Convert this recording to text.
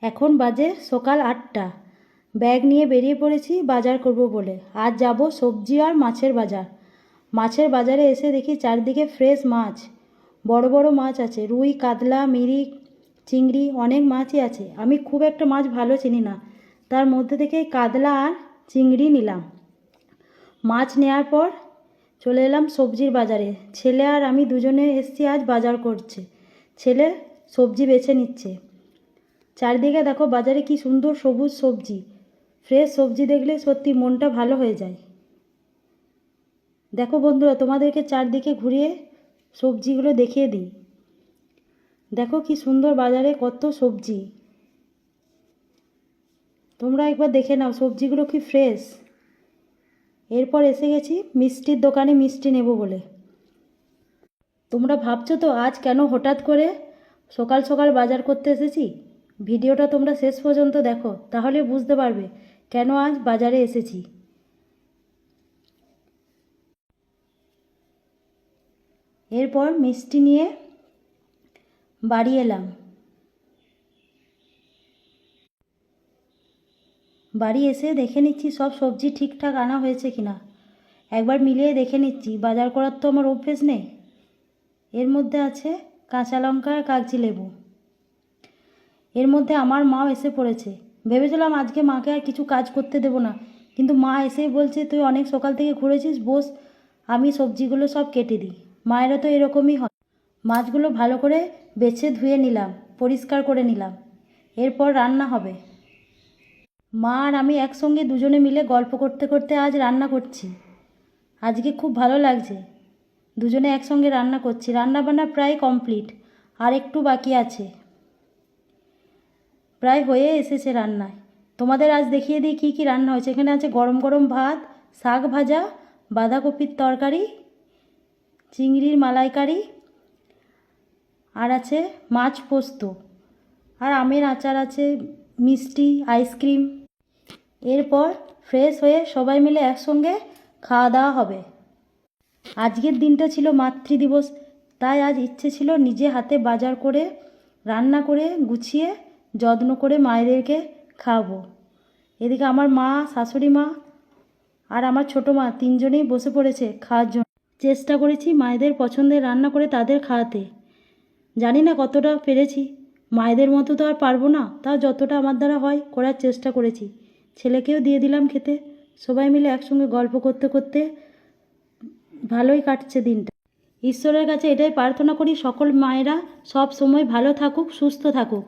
এখন বাজে সকাল 8টা। ব্যাগ নিয়ে বেরিয়ে পড়েছি বাজার করব বলে। আজ যাব সবজি আর মাছের বাজার। মাছের বাজারে এসে দেখি চারদিকে ফ্রেশ মাছ, বড় বড় মাছ আছে, রুই, কাতলা, মিরিক, চিংড়ি, অনেক মাছই আছে। আমি খুব একটা মাছ ভালো চিনি না, তার মধ্যে থেকে কাতলা আর চিংড়ি নিলাম। মাছ নেওয়ার পর চলে এলাম সবজির বাজারে। ছেলে আর আমি দুজনে এসেছি আজ বাজার করছে। ছেলে সবজি বেছে নিচ্ছে। চারদিকে দেখো বাজারে কি সুন্দর সবুজ সবজি। ফ্রেশ সবজি দেখলে সত্যি মনটা ভালো হয়ে যায়। দেখো বন্ধুরা, তোমাদেরকে চারদিকে ঘুরিয়ে সবজিগুলো দেখিয়ে দিই। দেখো কি সুন্দর বাজারে কত সবজি। তোমরা একবার দেখে নাও সবজিগুলো কি ফ্রেশ। এরপর এসে গেছি মিষ্টির দোকানে মিষ্টি নেব বলে। তোমরা ভাবছো তো আজ কেন হঠাৎ করে সকাল সকাল বাজার করতে এসেছি? ভিডিওটা তোমরা শেষ পর্যন্ত দেখো, তাহলে বুঝতে পারবে কেন আজ বাজারে এসেছি। এরপর মিষ্টি নিয়ে বাড়ি এলাম। বাড়ি এসে দেখে নিচ্ছি সব সবজি ঠিকঠাক আনা হয়েছে কিনা। একবার মিলিয়ে দেখে নিচ্ছি, বাজার করার তো আমার অভ্যেস নেই। এর মধ্যে আছে কাঁচা লঙ্কা আর কাগজি লেবু। এর মধ্যে আমার মাও এসে পড়েছে। ভেবেছিলাম আজকে মাকে আর কিছু কাজ করতে দেবো না, কিন্তু মা এসেই বলছে তুই অনেক সকাল থেকে ঘুরেছিস, বস, আমি সবজিগুলো সব কেটে দিই। মায়েরা তো এরকমই হয়। মাছগুলো ভালো করে বেছে ধুয়ে নিলাম, পরিষ্কার করে নিলাম। এরপর রান্না হবে। মা আর আমি একসঙ্গে দুজনে মিলে গল্প করতে করতে আজ রান্না করছি। আজকে খুব ভালো লাগছে, দুজনে একসঙ্গে রান্না করছি। রান্নাবান্না প্রায় কমপ্লিট, আর একটু বাকি আছে। প্রায় হয়ে এসেছে রান্নায়। তোমাদের আজ দেখিয়ে দিই কী কী রান্না হয়েছে। এখানে আছে গরম গরম ভাত, শাক ভাজা, বাঁধাকপির তরকারি, চিংড়ির মালাইকারি, আর আছে মাছ পোস্ত, আর আমের আচার আছে, মিষ্টি, আইসক্রিম। এরপর ফ্রেশ হয়ে সবাই মিলে একসঙ্গে খাওয়া দাওয়া হবে। আজকের দিনটা ছিল মাতৃদিবস, তাই আজ ইচ্ছে ছিল নিজে হাতে বাজার করে, রান্না করে, গুছিয়ে, যত্ন করে মায়েদেরকে খাওয়াবো। এদিকে আমার মা, শাশুড়ি মা আর আমার ছোটো মা তিনজনেই বসে পড়েছে খাওয়ার জন্য। চেষ্টা করেছি মায়েদের পছন্দের রান্না করে তাদের খাওয়াতে। জানি না কতটা পেরেছি, মায়েদের মতো তো আর পারবো না, তাও যতটা আমার দ্বারা হয় করার চেষ্টা করেছি। ছেলেকেও দিয়ে দিলাম খেতে। সবাই মিলে একসঙ্গে গল্প করতে করতে ভালোই কাটছে দিনটা। ঈশ্বরের কাছে এটাই প্রার্থনা করি সকল মায়েরা সব সময় ভালো থাকুক, সুস্থ থাকুক।